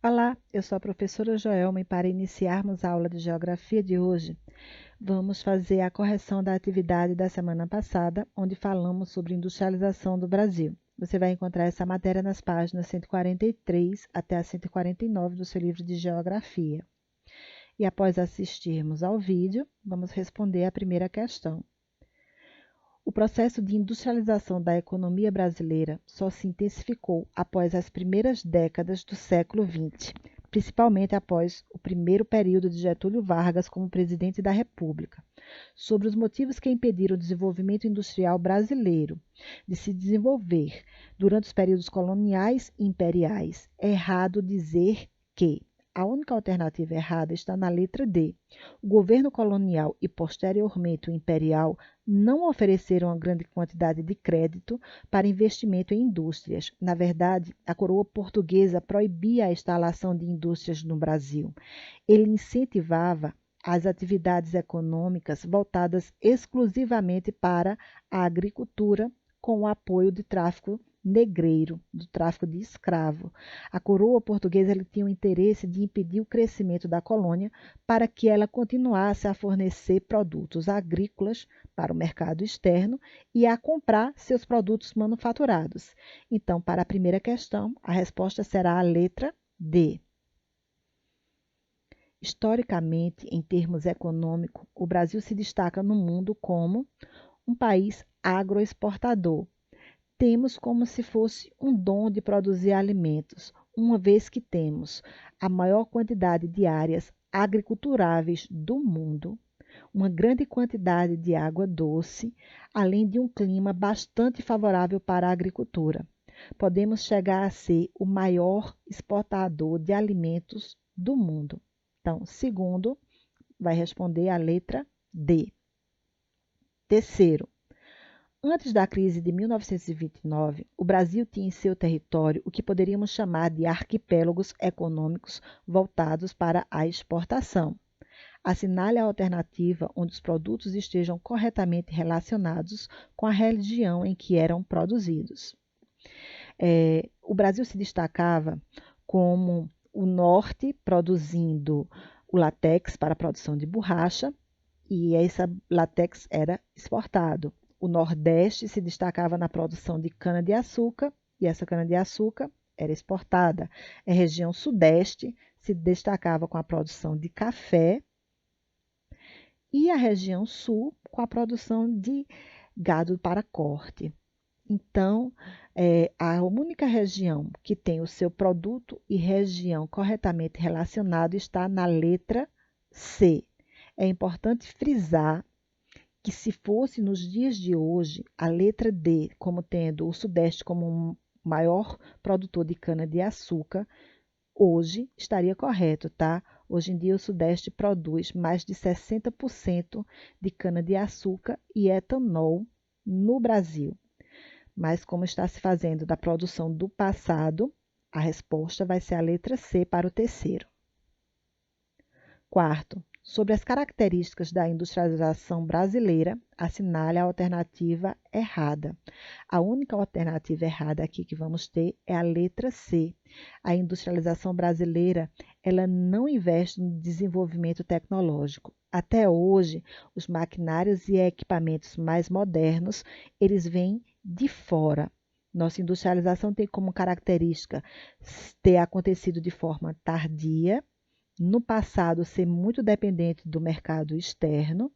Olá, eu sou a professora Joelma e para iniciarmos a aula de Geografia de hoje, vamos fazer a correção da atividade da semana passada, onde falamos sobre industrialização do Brasil. Você vai encontrar essa matéria nas páginas 143 até a 149 do seu livro de Geografia. E após assistirmos ao vídeo, vamos responder a primeira questão. O processo de industrialização da economia brasileira só se intensificou após as primeiras décadas do século XX, principalmente após o primeiro período de Getúlio Vargas como presidente da República. Sobre os motivos que impediram o desenvolvimento industrial brasileiro de se desenvolver durante os períodos coloniais e imperiais, é errado dizer que a única alternativa errada está na letra D. O governo colonial e posteriormente o imperial não ofereceram uma grande quantidade de crédito para investimento em indústrias. Na verdade, a coroa portuguesa proibia a instalação de indústrias no Brasil. Ele incentivava as atividades econômicas voltadas exclusivamente para a agricultura, com o apoio de tráfico negreiro, do tráfico de escravo. A coroa portuguesa tinha o interesse de impedir o crescimento da colônia para que ela continuasse a fornecer produtos agrícolas para o mercado externo e a comprar seus produtos manufaturados. Então, para a primeira questão, a resposta será a letra D. Historicamente, em termos econômicos, o Brasil se destaca no mundo como um país agroexportador. Temos como se fosse um dom de produzir alimentos, uma vez que temos a maior quantidade de áreas agriculturáveis do mundo, uma grande quantidade de água doce, além de um clima bastante favorável para a agricultura. Podemos chegar a ser o maior exportador de alimentos do mundo. Então, segundo, vai responder a letra D. Terceiro, antes da crise de 1929, o Brasil tinha em seu território o que poderíamos chamar de arquipélagos econômicos voltados para a exportação. Assinale a alternativa onde os produtos estejam corretamente relacionados com a região em que eram produzidos. O Brasil se destacava como o norte produzindo o látex para a produção de borracha, e esse látex era exportado. O Nordeste se destacava na produção de cana-de-açúcar, e essa cana-de-açúcar era exportada. A região Sudeste se destacava com a produção de café, e a região Sul com a produção de gado para corte. Então, a única região que tem o seu produto e região corretamente relacionado está na letra C. É importante frisar que se fosse nos dias de hoje, a letra D, como tendo o Sudeste como um maior produtor de cana-de-açúcar, hoje estaria correto, tá? Hoje em dia o Sudeste produz mais de 60% de cana-de-açúcar e etanol no Brasil. Mas como está se fazendo da produção do passado, a resposta vai ser a letra C para o terceiro. Quarto, sobre as características da industrialização brasileira, assinale a alternativa errada. A única alternativa errada aqui que vamos ter é a letra C. A industrialização brasileira, ela não investe no desenvolvimento tecnológico. Até hoje, os maquinários e equipamentos mais modernos, eles vêm de fora. Nossa industrialização tem como característica ter acontecido de forma tardia, no passado ser muito dependente do mercado externo,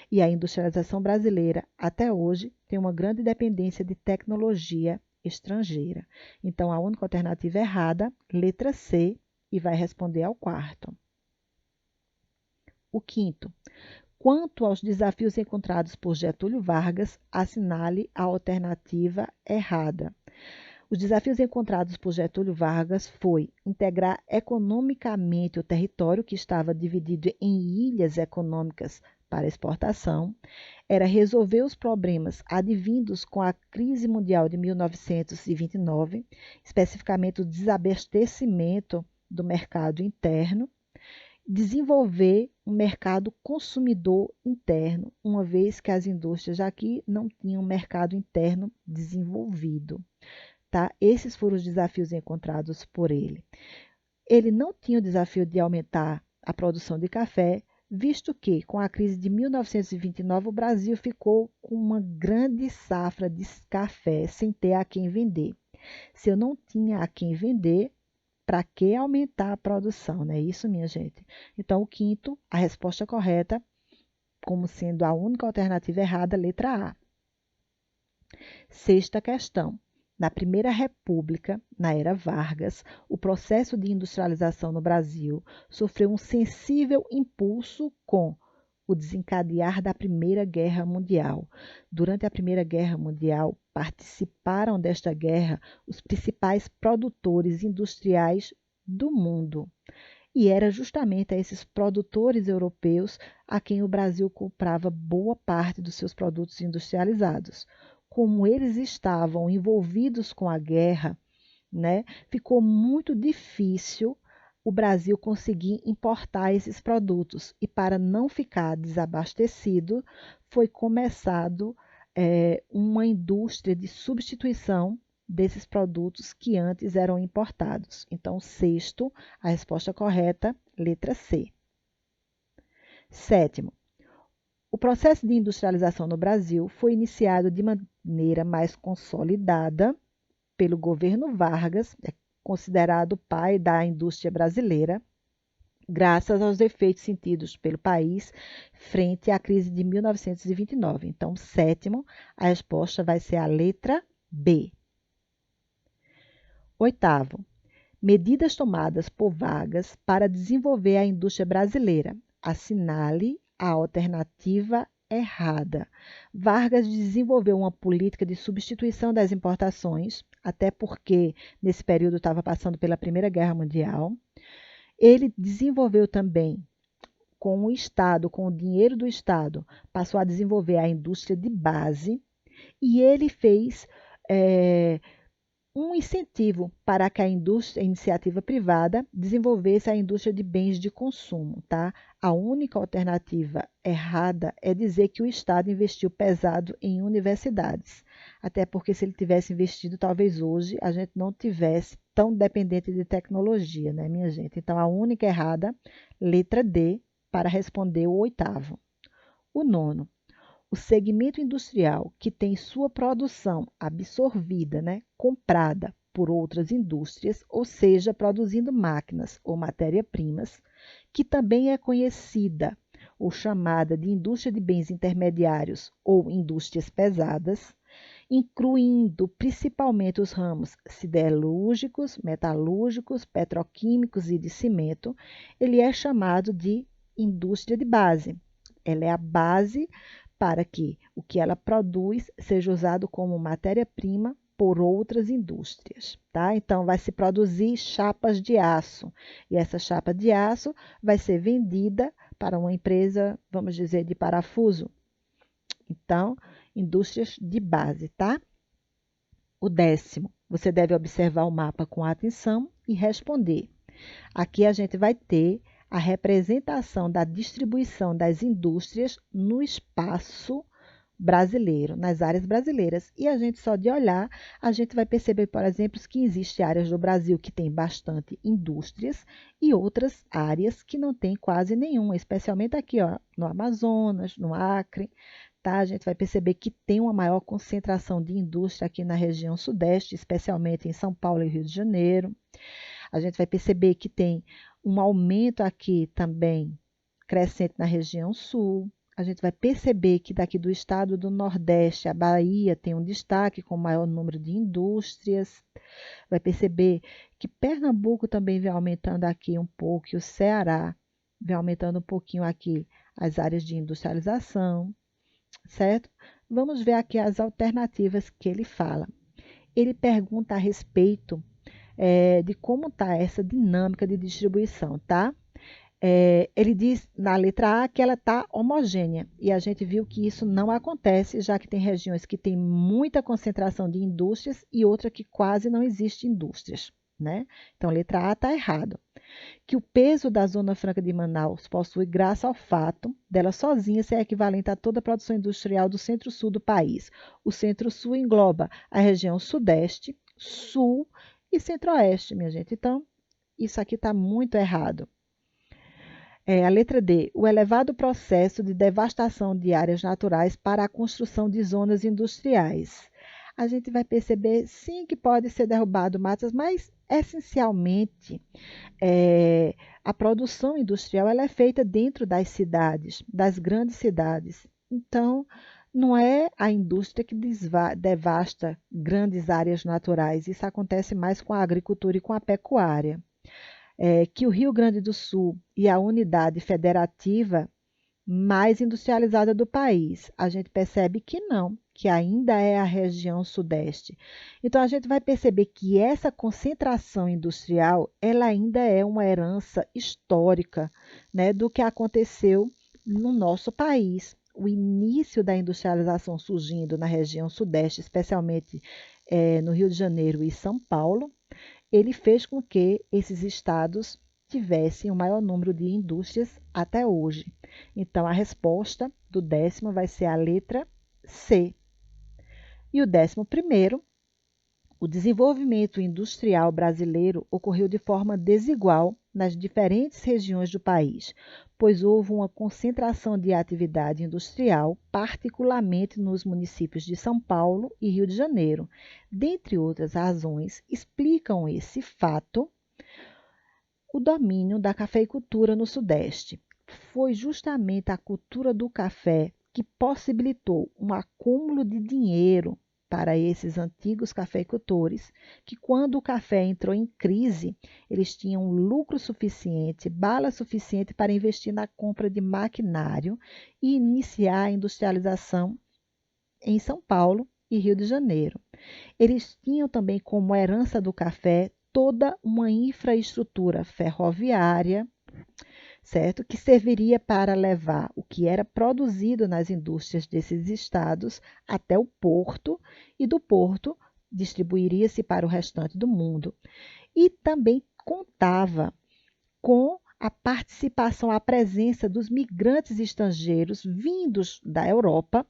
e a industrialização brasileira até hoje tem uma grande dependência de tecnologia estrangeira. Então, a única alternativa errada, letra C, e vai responder ao quarto. O quinto, quanto aos desafios encontrados por Getúlio Vargas, assinale a alternativa errada. Os desafios encontrados por Getúlio Vargas foi integrar economicamente o território que estava dividido em ilhas econômicas para exportação, era resolver os problemas advindos com a crise mundial de 1929, especificamente o desabastecimento do mercado interno, desenvolver um mercado consumidor interno, uma vez que as indústrias aqui não tinham um mercado interno desenvolvido. Tá? Esses foram os desafios encontrados por ele. ele não tinha o desafio de aumentar a produção de café, visto que, com a crise de 1929, o Brasil ficou com uma grande safra de café sem ter a quem vender. Se eu não tinha a quem vender, para que aumentar a produção, não é isso, minha gente? Então, o quinto, a resposta correta, como sendo a única alternativa errada, letra A. Sexta questão. Na Primeira República, na era Vargas, o processo de industrialização no Brasil sofreu um sensível impulso com o desencadear da Primeira Guerra Mundial. Durante a Primeira Guerra Mundial, participaram desta guerra os principais produtores industriais do mundo. E era justamente a esses produtores europeus a quem o Brasil comprava boa parte dos seus produtos industrializados. Como eles estavam envolvidos com a guerra, né, ficou muito difícil o Brasil conseguir importar esses produtos. E para não ficar desabastecido, foi começado uma indústria de substituição desses produtos que antes eram importados. Então, sexto, a resposta correta, letra C. Sétimo, o processo de industrialização no Brasil foi iniciado de maneira mais consolidada pelo governo Vargas, considerado o pai da indústria brasileira, graças aos efeitos sentidos pelo país frente à crise de 1929. Então, sétimo, a resposta vai ser a letra B. Oitavo, medidas tomadas por Vargas para desenvolver a indústria brasileira. Assinale a alternativa errada. Vargas desenvolveu uma política de substituição das importações, até porque nesse período estava passando pela Primeira Guerra Mundial. Ele desenvolveu também, com o Estado, com o dinheiro do Estado, passou a desenvolver a indústria de base e ele fez um incentivo para que a iniciativa privada desenvolvesse a indústria de bens de consumo, tá? A única alternativa errada é dizer que o Estado investiu pesado em universidades. Até porque se ele tivesse investido, talvez hoje a gente não tivesse tão dependente de tecnologia, né, minha gente? Então, a única errada, letra D, para responder o oitavo. O nono. O segmento industrial que tem sua produção absorvida, né, comprada por outras indústrias, ou seja, produzindo máquinas ou matéria-primas, que também é conhecida ou chamada de indústria de bens intermediários ou indústrias pesadas, incluindo principalmente os ramos siderúrgicos, metalúrgicos, petroquímicos e de cimento, ele é chamado de indústria de base. Ela é a base para que o que ela produz seja usado como matéria-prima por outras indústrias, tá? Então, vai se produzir chapas de aço, e essa chapa de aço vai ser vendida para uma empresa, vamos dizer, de parafuso. Então, indústrias de base, tá? O décimo, você deve observar o mapa com atenção e responder. Aqui a gente vai ter a representação da distribuição das indústrias no espaço brasileiro, nas áreas brasileiras. E a gente só de olhar, a gente vai perceber, por exemplo, que existem áreas do Brasil que tem bastante indústrias e outras áreas que não tem quase nenhuma, especialmente aqui, ó, no Amazonas, no Acre, tá? A gente vai perceber que tem uma maior concentração de indústria aqui na região sudeste, especialmente em São Paulo e Rio de Janeiro. A gente vai perceber que tem um aumento aqui também crescente na região sul. A gente vai perceber que daqui do estado do Nordeste, a Bahia tem um destaque com maior número de indústrias. Vai perceber que Pernambuco também vem aumentando aqui um pouco, e o Ceará vem aumentando um pouquinho aqui as áreas de industrialização, certo? Vamos ver aqui as alternativas que ele fala. Ele pergunta a respeito de como está essa dinâmica de distribuição, tá? Ele diz na letra A que ela está homogênea, e a gente viu que isso não acontece, já que tem regiões que têm muita concentração de indústrias e outra que quase não existe indústrias, né? Então, letra A está errado. Que o peso da Zona Franca de Manaus possui graças ao fato dela sozinha ser equivalente a toda a produção industrial do centro-sul do país. O centro-sul engloba a região sudeste, sul e centro-oeste, minha gente. Então, isso aqui está muito errado. A letra D, o elevado processo de devastação de áreas naturais para a construção de zonas industriais. A gente vai perceber, sim, que pode ser derrubado matas, mas, essencialmente, a produção industrial ela é feita dentro das cidades, das grandes cidades. Então, não é a indústria que devasta grandes áreas naturais, isso acontece mais com a agricultura e com a pecuária. Que o Rio Grande do Sul e a unidade federativa mais industrializada do país. A gente percebe que não, que ainda é a região sudeste. Então a gente vai perceber que essa concentração industrial, ela ainda é uma herança histórica, né, do que aconteceu no nosso país. O início da industrialização surgindo na região sudeste, especialmente no Rio de Janeiro e São Paulo, ele fez com que esses estados tivessem o maior número de indústrias até hoje. Então, a resposta do 10º vai ser a letra C. E o 11º, o desenvolvimento industrial brasileiro ocorreu de forma desigual nas diferentes regiões do país, pois houve uma concentração de atividade industrial, particularmente nos municípios de São Paulo e Rio de Janeiro. Dentre outras razões, explicam esse fato o domínio da cafeicultura no Sudeste. Foi justamente a cultura do café que possibilitou um acúmulo de dinheiro para esses antigos cafeicultores, que quando o café entrou em crise, eles tinham lucro suficiente, bala suficiente para investir na compra de maquinário e iniciar a industrialização em São Paulo e Rio de Janeiro. Eles tinham também como herança do café toda uma infraestrutura ferroviária, certo? Que serviria para levar o que era produzido nas indústrias desses estados até o porto e do porto distribuiria-se para o restante do mundo. E também contava com a participação, a presença dos migrantes estrangeiros vindos da Europa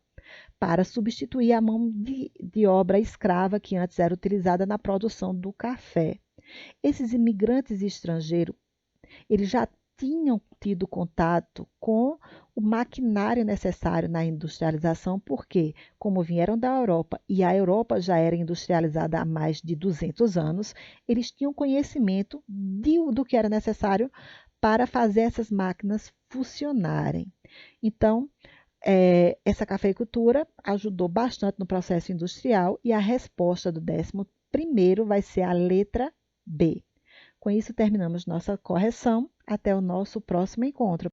para substituir a mão de obra escrava que antes era utilizada na produção do café. Esses imigrantes estrangeiros, eles já tinham tido contato com o maquinário necessário na industrialização, porque, como vieram da Europa e a Europa já era industrializada há mais de 200 anos, eles tinham conhecimento do que era necessário para fazer essas máquinas funcionarem. Então, essa cafeicultura ajudou bastante no processo industrial e a resposta do 11º vai ser a letra B. Com isso, terminamos nossa correção. Até o nosso próximo encontro.